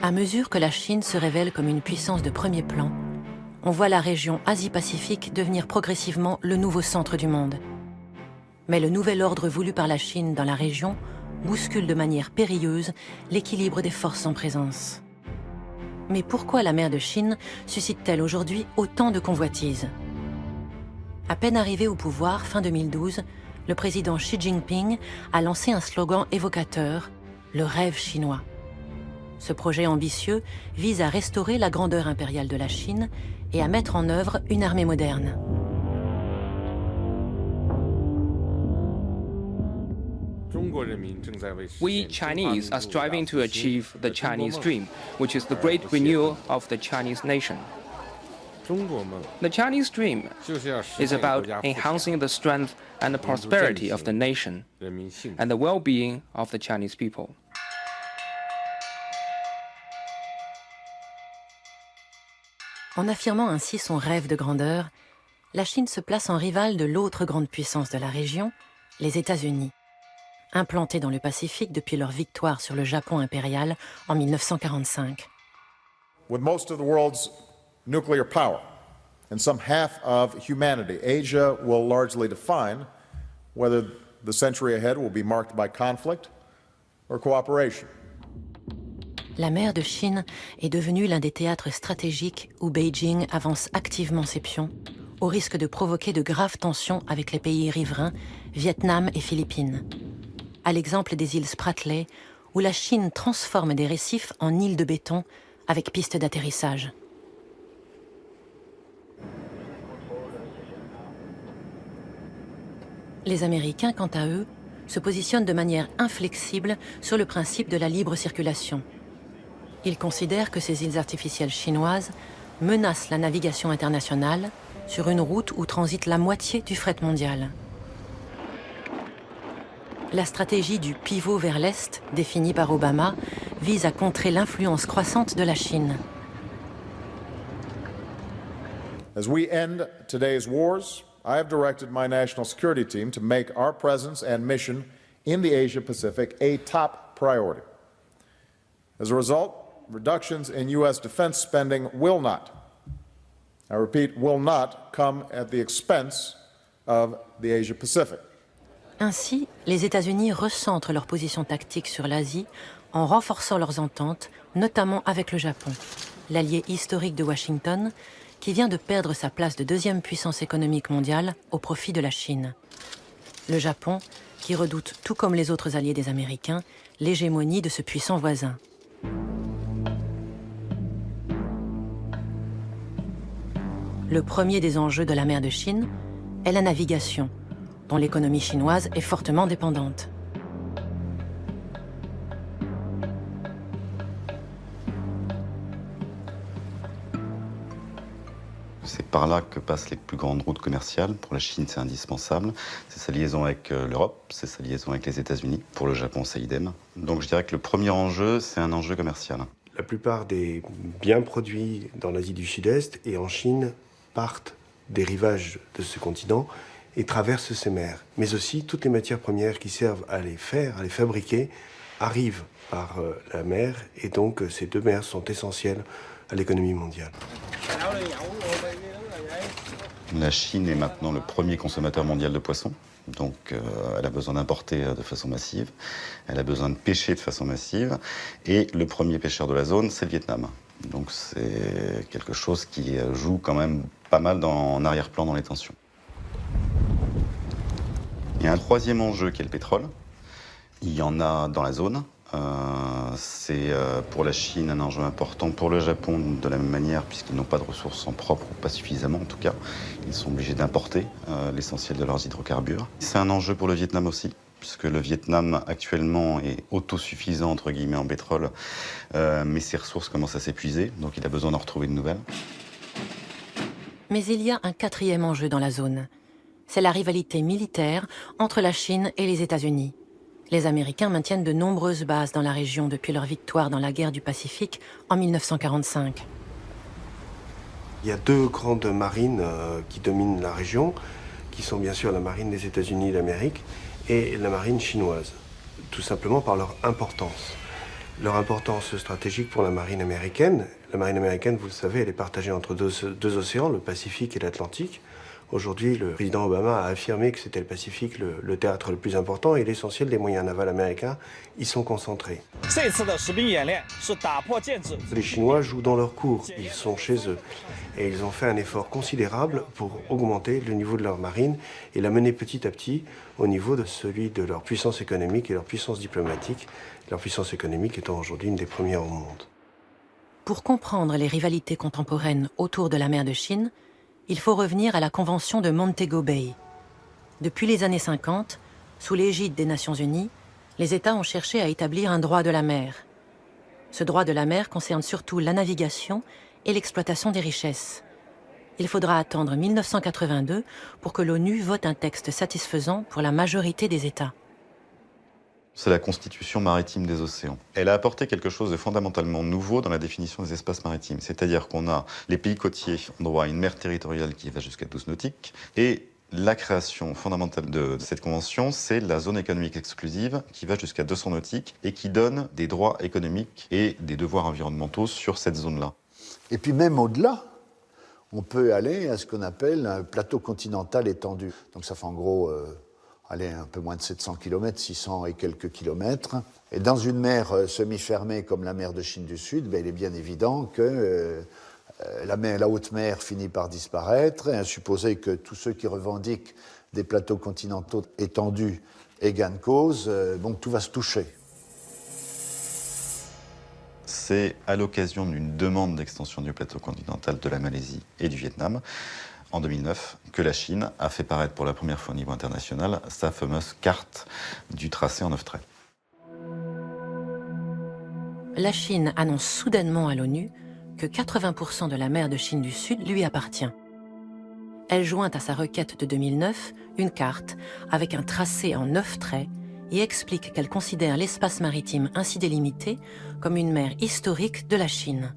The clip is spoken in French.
À mesure que la Chine se révèle comme une puissance de premier plan, on voit la région Asie-Pacifique devenir progressivement le nouveau centre du monde. Mais le nouvel ordre voulu par la Chine dans la région bouscule de manière périlleuse l'équilibre des forces en présence. Mais pourquoi la mer de Chine suscite-t-elle aujourd'hui autant de convoitises? À peine arrivé au pouvoir, fin 2012, le président Xi Jinping a lancé un slogan évocateur, le rêve chinois. Ce projet ambitieux vise à restaurer la grandeur impériale de la Chine et à mettre en œuvre une armée moderne. We Chinese are striving to achieve the Chinese dream, which is the great renewal of the Chinese nation. The Chinese dream is about enhancing the strength and the prosperity of the nation and the well-being of the Chinese people. En affirmant ainsi son rêve de grandeur, la Chine se place en rivale de l'autre grande puissance de la région, les États-Unis. Implantés dans le Pacifique depuis leur victoire sur le Japon impérial en 1945. With most of the world's nuclear power and some half of humanity, Asia will largely define whether the century ahead will be marked by conflict or cooperation. La mer de Chine est devenue l'un des théâtres stratégiques où Beijing avance activement ses pions, au risque de provoquer de graves tensions avec les pays riverains, Vietnam et Philippines. À l'exemple des îles Spratly, où la Chine transforme des récifs en îles de béton avec pistes d'atterrissage. Les Américains, quant à eux, se positionnent de manière inflexible sur le principe de la libre circulation. Ils considèrent que ces îles artificielles chinoises menacent la navigation internationale sur une route où transite la moitié du fret mondial. La stratégie du pivot vers l'Est, définie par Obama, vise à contrer l'influence croissante de la Chine. As we end today's wars, I have directed my national security team to make our presence and mission in the Asia-Pacific a top priority. As a result, reductions in U.S. defense spending will not, I repeat, will not come at the expense of the Asia-Pacific. Ainsi, les États-Unis recentrent leur position tactique sur l'Asie en renforçant leurs ententes, notamment avec le Japon, l'allié historique de Washington, qui vient de perdre sa place de deuxième puissance économique mondiale au profit de la Chine. Le Japon, qui redoute, tout comme les autres alliés des Américains, l'hégémonie de ce puissant voisin. Le premier des enjeux de la mer de Chine est la navigation, dont l'économie chinoise est fortement dépendante. C'est par là que passent les plus grandes routes commerciales. Pour la Chine, c'est indispensable. C'est sa liaison avec l'Europe, c'est sa liaison avec les États-Unis. Pour le Japon, c'est idem. Donc je dirais que le premier enjeu, c'est un enjeu commercial. La plupart des biens produits dans l'Asie du Sud-Est et en Chine partent des rivages de ce continent et traversent ces mers. Mais aussi, toutes les matières premières qui servent à les faire, à les fabriquer, arrivent par la mer. Et donc, ces deux mers sont essentielles à l'économie mondiale. La Chine est maintenant le premier consommateur mondial de poissons. Donc, elle a besoin d'importer de façon massive. Elle a besoin de pêcher de façon massive. Et le premier pêcheur de la zone, c'est le Vietnam. Donc, c'est quelque chose qui joue quand même pas mal en arrière-plan dans les tensions. Il y a un troisième enjeu qui est le pétrole. Il y en a dans la zone. C'est pour la Chine un enjeu important, pour le Japon de la même manière, puisqu'ils n'ont pas de ressources en propre, ou pas suffisamment en tout cas. Ils sont obligés d'importer l'essentiel de leurs hydrocarbures. C'est un enjeu pour le Vietnam aussi, puisque le Vietnam actuellement est autosuffisant entre guillemets en pétrole, mais ses ressources commencent à s'épuiser, donc il a besoin d'en retrouver de nouvelles. Mais il y a un quatrième enjeu dans la zone. C'est la rivalité militaire entre la Chine et les États-Unis. Les Américains maintiennent de nombreuses bases dans la région depuis leur victoire dans la guerre du Pacifique en 1945. Il y a deux grandes marines qui dominent la région, qui sont bien sûr la marine des États-Unis d'Amérique et la marine chinoise, tout simplement par leur importance. Leur importance stratégique pour la marine américaine. La marine américaine, vous le savez, elle est partagée entre deux océans, le Pacifique et l'Atlantique. Aujourd'hui, le président Obama a affirmé que c'était le Pacifique le théâtre le plus important et l'essentiel des moyens navals américains y sont concentrés. Les Chinois jouent dans leur cours, ils sont chez eux. Et ils ont fait un effort considérable pour augmenter le niveau de leur marine et la mener petit à petit au niveau de celui de leur puissance économique et leur puissance diplomatique, leur puissance économique étant aujourd'hui une des premières au monde. Pour comprendre les rivalités contemporaines autour de la mer de Chine, il faut revenir à la Convention de Montego Bay. Depuis les années 50, sous l'égide des Nations Unies, les États ont cherché à établir un droit de la mer. Ce droit de la mer concerne surtout la navigation et l'exploitation des richesses. Il faudra attendre 1982 pour que l'ONU vote un texte satisfaisant pour la majorité des États. C'est la Constitution maritime des océans. Elle a apporté quelque chose de fondamentalement nouveau dans la définition des espaces maritimes. C'est-à-dire qu'on a les pays côtiers ont droit à une mer territoriale qui va jusqu'à 12 nautiques. Et la création fondamentale de cette convention, c'est la zone économique exclusive qui va jusqu'à 200 nautiques et qui donne des droits économiques et des devoirs environnementaux sur cette zone-là. Et puis même au-delà, on peut aller à ce qu'on appelle un plateau continental étendu. Donc ça fait en gros... un peu moins de 700 km, 600 et quelques kilomètres. Et dans une mer semi-fermée comme la mer de Chine du Sud, il est bien évident que la haute mer finit par disparaître, et à supposer que tous ceux qui revendiquent des plateaux continentaux étendus aient gain de cause, tout va se toucher. C'est à l'occasion d'une demande d'extension du plateau continental de la Malaisie et du Vietnam, en 2009, que la Chine a fait paraître pour la première fois au niveau international sa fameuse carte du tracé en 9 traits. La Chine annonce soudainement à l'ONU que 80% de la mer de Chine du Sud lui appartient. Elle joint à sa requête de 2009 une carte avec un tracé en 9 traits et explique qu'elle considère l'espace maritime ainsi délimité comme une mer historique de la Chine.